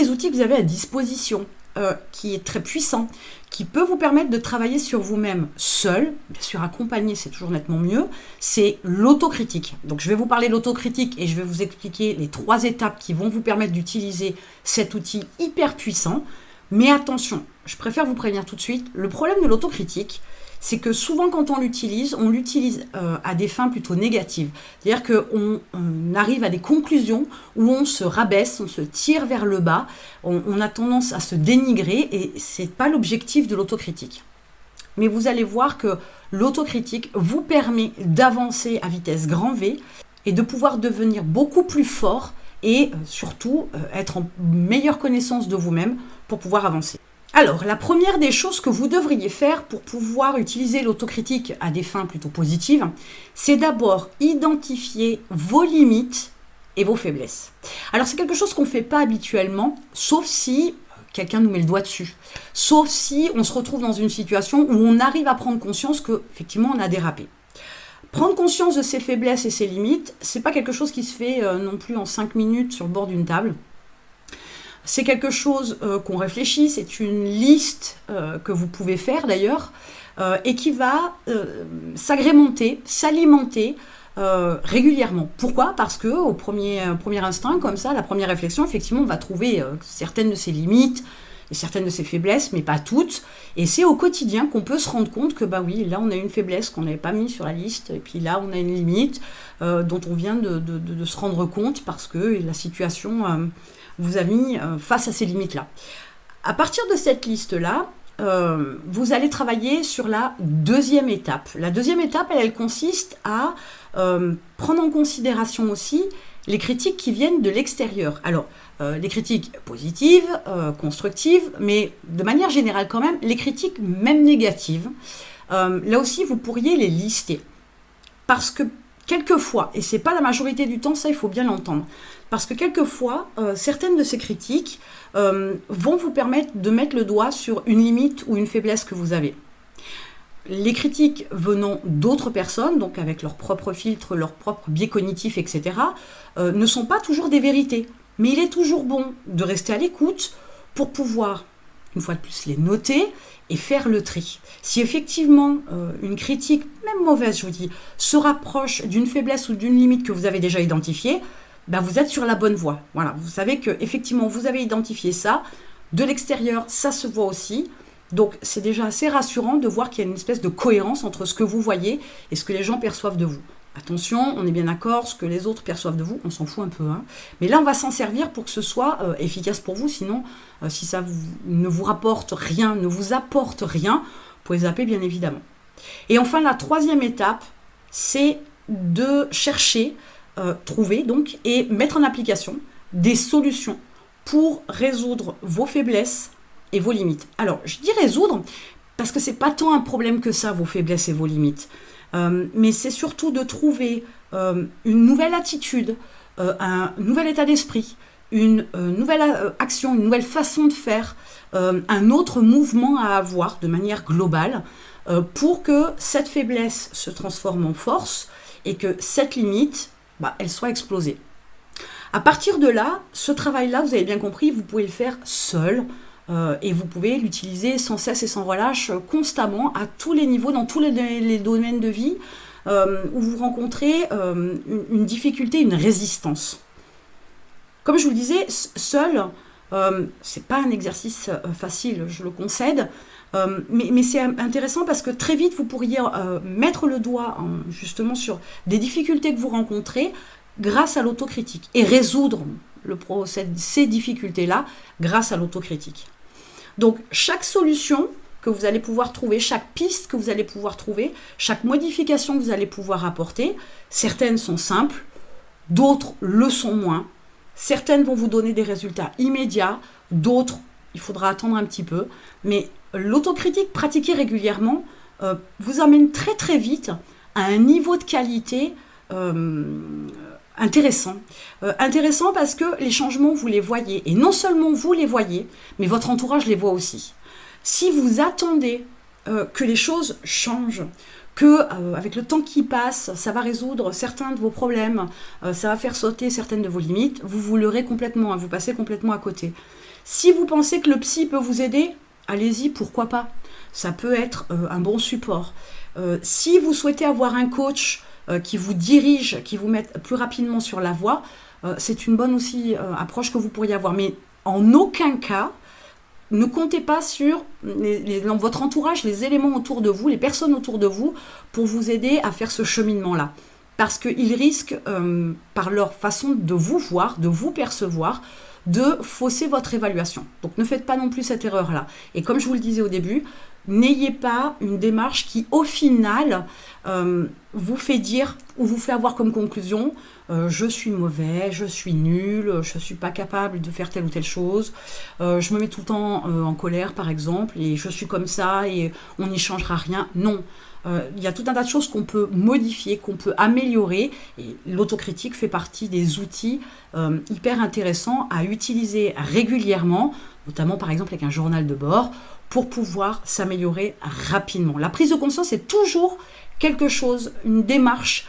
les outils que vous avez à disposition, qui est très puissant, qui peut vous permettre de travailler sur vous-même seul, bien sûr accompagné, c'est toujours nettement mieux, c'est l'autocritique. Donc je vais vous parler de l'autocritique et je vais vous expliquer les 3 étapes qui vont vous permettre d'utiliser cet outil hyper puissant. Mais attention, je préfère vous prévenir tout de suite, le problème de l'autocritique, c'est que souvent quand on l'utilise à des fins plutôt négatives. C'est-à-dire qu'on arrive à des conclusions où on se rabaisse, on se tire vers le bas, on a tendance à se dénigrer et ce n'est pas l'objectif de l'autocritique. Mais vous allez voir que l'autocritique vous permet d'avancer à vitesse grand V et de pouvoir devenir beaucoup plus fort et surtout être en meilleure connaissance de vous-même pour pouvoir avancer. Alors, la première des choses que vous devriez faire pour pouvoir utiliser l'autocritique à des fins plutôt positives, c'est d'abord identifier vos limites et vos faiblesses. Alors, c'est quelque chose qu'on ne fait pas habituellement, sauf si quelqu'un nous met le doigt dessus, sauf si on se retrouve dans une situation où on arrive à prendre conscience qu'effectivement, on a dérapé. Prendre conscience de ses faiblesses et ses limites, c'est pas quelque chose qui se fait non plus en 5 minutes sur le bord d'une table. C'est quelque chose qu'on réfléchit, c'est une liste que vous pouvez faire d'ailleurs, et qui va s'agrémenter, s'alimenter régulièrement. Pourquoi ? Parce que au premier instinct, comme ça, la première réflexion, effectivement, on va trouver certaines de ses limites, et certaines de ses faiblesses, mais pas toutes. Et c'est au quotidien qu'on peut se rendre compte que, bah oui, là on a une faiblesse qu'on n'avait pas mis sur la liste, et puis là on a une limite dont on vient de se rendre compte parce que la situation vous a mis face à ces limites-là. À partir de cette liste-là, vous allez travailler sur la 2e étape. La 2e étape, elle consiste à prendre en considération aussi les critiques qui viennent de l'extérieur. Alors, les critiques positives, constructives, mais de manière générale quand même, les critiques même négatives, là aussi vous pourriez les lister. Parce que quelquefois, et c'est pas la majorité du temps, ça il faut bien l'entendre, parce que quelquefois, certaines de ces critiques vont vous permettre de mettre le doigt sur une limite ou une faiblesse que vous avez. Les critiques venant d'autres personnes, donc avec leur propre filtre, leur propre biais cognitif, etc., ne sont pas toujours des vérités. Mais il est toujours bon de rester à l'écoute pour pouvoir, une fois de plus, les noter et faire le tri. Si effectivement une critique, même mauvaise, je vous dis, se rapproche d'une faiblesse ou d'une limite que vous avez déjà identifiée, ben vous êtes sur la bonne voie. Voilà, vous savez que effectivement vous avez identifié ça. De l'extérieur, ça se voit aussi. Donc c'est déjà assez rassurant de voir qu'il y a une espèce de cohérence entre ce que vous voyez et ce que les gens perçoivent de vous. Attention, on est bien d'accord, ce que les autres perçoivent de vous, on s'en fout un peu. Mais là, on va s'en servir pour que ce soit efficace pour vous. Sinon, si ça ne vous rapporte rien, ne vous apporte rien, vous pouvez zapper bien évidemment. Et enfin, la 3e étape, c'est de chercher, trouver donc, et mettre en application des solutions pour résoudre vos faiblesses et vos limites. Alors, je dis résoudre parce que c'est pas tant un problème que ça, vos faiblesses et vos limites. Mais c'est surtout de trouver une nouvelle attitude, un nouvel état d'esprit, une nouvelle action, une nouvelle façon de faire, un autre mouvement à avoir de manière globale pour que cette faiblesse se transforme en force et que cette limite, elle soit explosée. À partir de là, ce travail-là, vous avez bien compris, vous pouvez le faire seul. Et vous pouvez l'utiliser sans cesse et sans relâche, constamment, à tous les niveaux, dans tous les domaines de vie, où vous rencontrez une difficulté, une résistance. Comme je vous le disais, seul, c'est pas un exercice facile, je le concède, mais c'est intéressant parce que très vite, vous pourriez mettre le doigt justement sur des difficultés que vous rencontrez grâce à l'autocritique et résoudre ces difficultés-là grâce à l'autocritique. Donc, chaque solution que vous allez pouvoir trouver, chaque piste que vous allez pouvoir trouver, chaque modification que vous allez pouvoir apporter, certaines sont simples, d'autres le sont moins. Certaines vont vous donner des résultats immédiats, d'autres, il faudra attendre un petit peu. Mais l'autocritique pratiquée régulièrement vous amène très très vite à un niveau de qualité intéressant. Intéressant parce que les changements, vous les voyez. Et non seulement vous les voyez, mais votre entourage les voit aussi. Si vous attendez que les choses changent, que avec le temps qui passe, ça va résoudre certains de vos problèmes, ça va faire sauter certaines de vos limites, vous vous leurrez complètement, hein, vous passez complètement à côté. Si vous pensez que le psy peut vous aider, allez-y, pourquoi pas. Ça peut être un bon support. Si vous souhaitez avoir un coach qui vous dirige, qui vous mette plus rapidement sur la voie, c'est une bonne aussi approche que vous pourriez avoir. Mais en aucun cas, ne comptez pas sur dans votre entourage, les éléments autour de vous, les personnes autour de vous, pour vous aider à faire ce cheminement-là. Parce qu'ils risquent, par leur façon de vous voir, de vous percevoir, de fausser votre évaluation. Donc ne faites pas non plus cette erreur-là. Et comme je vous le disais au début, n'ayez pas une démarche qui, au final, vous fait dire ou vous fait avoir comme conclusion je suis mauvais, je suis nul, je ne suis pas capable de faire telle ou telle chose, je me mets tout le temps en colère, par exemple, et je suis comme ça et on n'y changera rien. Non. Il y a tout un tas de choses qu'on peut modifier, qu'on peut améliorer, et l'autocritique fait partie des outils hyper intéressants à utiliser régulièrement, notamment par exemple avec un journal de bord, pour pouvoir s'améliorer rapidement. La prise de conscience est toujours quelque chose, une démarche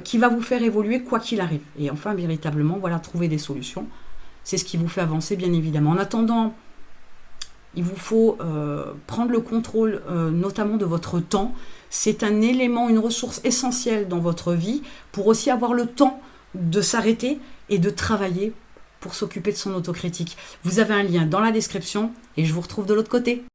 qui va vous faire évoluer quoi qu'il arrive. Et enfin, véritablement, voilà, trouver des solutions. C'est ce qui vous fait avancer, bien évidemment. En attendant, il vous faut prendre le contrôle notamment de votre temps. C'est un élément, une ressource essentielle dans votre vie pour aussi avoir le temps de s'arrêter et de travailler pour s'occuper de son autocritique. Vous avez un lien dans la description et je vous retrouve de l'autre côté.